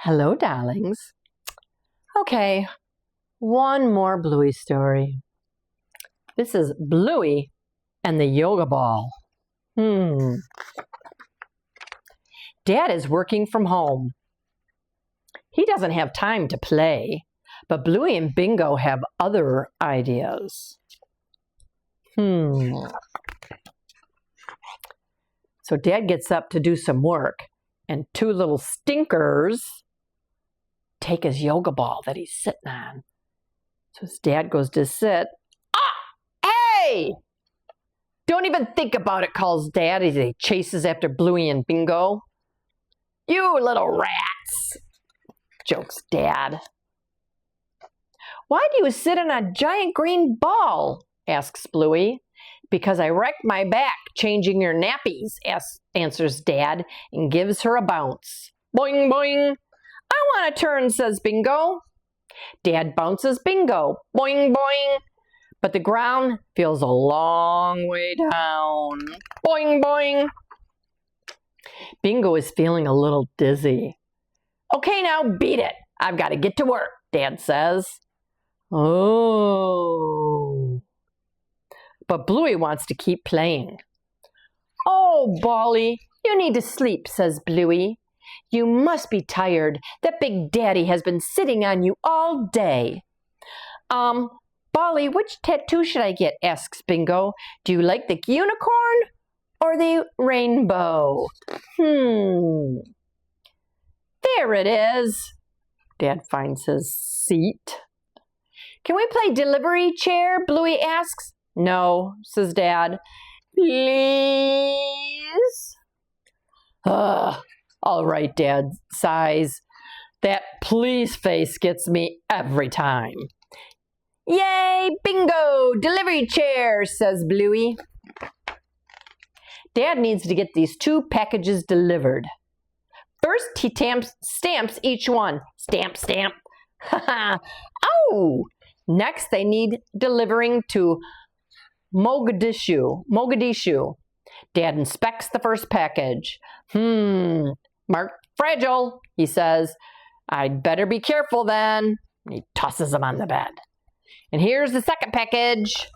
Hello, darlings. Okay, one more Bluey story. This is Bluey and the yoga ball. Dad is working from home. He doesn't have time to play, but Bluey and Bingo have other ideas. So Dad gets up to do some work, and two little stinkers take his yoga ball that he's sitting on. So his dad goes to sit. Hey! Don't even think about it, calls Dad as he chases after Bluey and Bingo. You little rats, jokes Dad. Why do you sit on a giant green ball? Asks Bluey. Because I wrecked my back changing your nappies, answers Dad, and gives her a bounce. Boing, boing. I want a turn, says Bingo. Dad bounces Bingo. Boing, boing. But the ground feels a long way down. Boing, boing. Bingo is feeling a little dizzy. Okay, now beat it. I've got to get to work, Dad says. Oh. But Bluey wants to keep playing. Oh, Bally, you need to sleep, says Bluey. You must be tired. That big daddy has been sitting on you all day. Bally, which tattoo should I get? Asks Bingo. Do you like the unicorn or the rainbow? There it is. Dad finds his seat. Can we play delivery chair? Bluey asks. No, says Dad. Please? All right, Dad sighs. That please face gets me every time. Yay, Bingo, delivery chair, says Bluey. Dad needs to get these two packages delivered. First, he stamps each one. Stamp, stamp. Oh! Next, they need delivering to Mogadishu. Dad inspects the first package. Marked fragile, he says. I'd better be careful then. He tosses them on the bed. And here's the second package.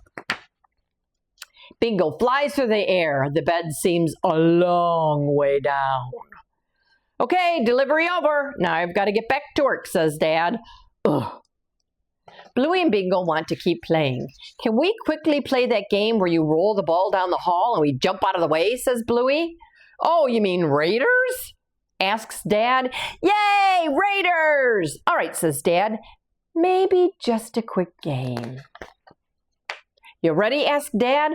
Bingo flies through the air. The bed seems a long way down. Okay, delivery over. Now I've got to get back to work, says Dad. Ugh. Bluey and Bingo want to keep playing. Can we quickly play that game where you roll the ball down the hall and we jump out of the way, says Bluey. Oh, you mean Raiders? Asks Dad. Yay, Raiders! All right, says Dad. Maybe just a quick game. You ready? Asks Dad.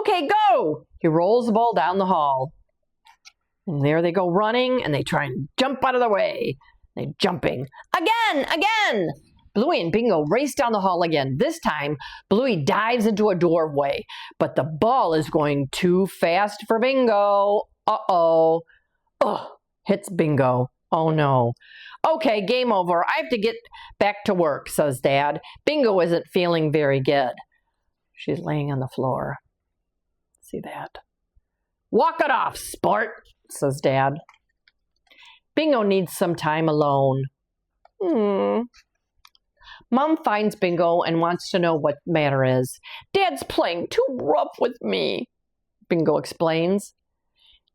Okay, go! He rolls the ball down the hall. And there they go running, and they try and jump out of the way. They're jumping. Again! Bluey and Bingo race down the hall again. This time, Bluey dives into a doorway, but the ball is going too fast for Bingo. Uh-oh. Ugh, hits Bingo. Oh, no. Okay, game over. I have to get back to work, says Dad. Bingo isn't feeling very good. She's laying on the floor. See that? Walk it off, sport, says Dad. Bingo needs some time alone. Mom finds Bingo and wants to know what the matter is. Dad's playing too rough with me, Bingo explains.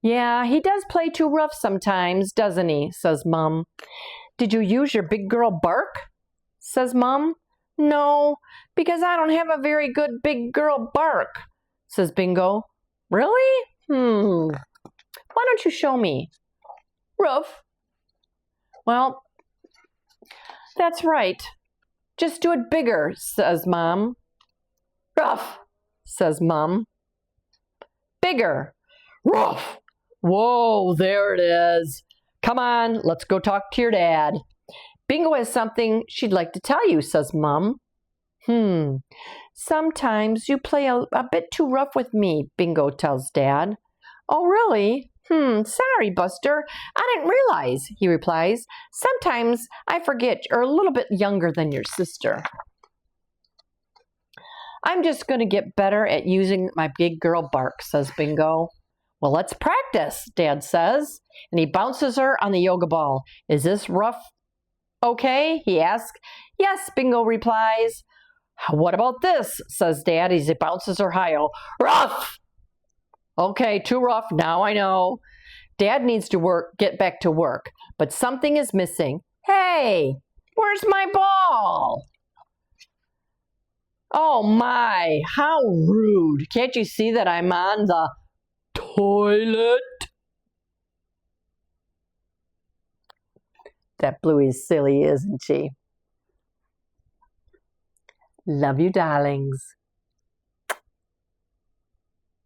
Yeah, he does play too rough sometimes, doesn't he, says Mom. Did you use your big girl bark? Says Mom. No, because I don't have a very good big girl bark, says Bingo. Really? Why don't you show me? Rough. Well, that's right. Just do it bigger, says Mom. Rough, says Mom. Bigger. Rough. Whoa, there it is. Come on, let's go talk to your dad. Bingo has something she'd like to tell you, says Mom. Sometimes you play a bit too rough with me, Bingo tells Dad. Oh, really? Sorry, Buster. I didn't realize, he replies. Sometimes I forget you're a little bit younger than your sister. I'm just going to get better at using my big girl bark, says Bingo. Well, let's practice, Dad says, and he bounces her on the yoga ball. Is this rough okay? He asks. Yes, Bingo replies. What about this? Says Dad as he bounces her higher. Rough! Okay, too rough, now I know. Dad needs to get back to work, but something is missing. Hey, where's my ball? Oh my, how rude. Can't you see that I'm on the toilet? That Bluey's silly, isn't she? Love you, darlings.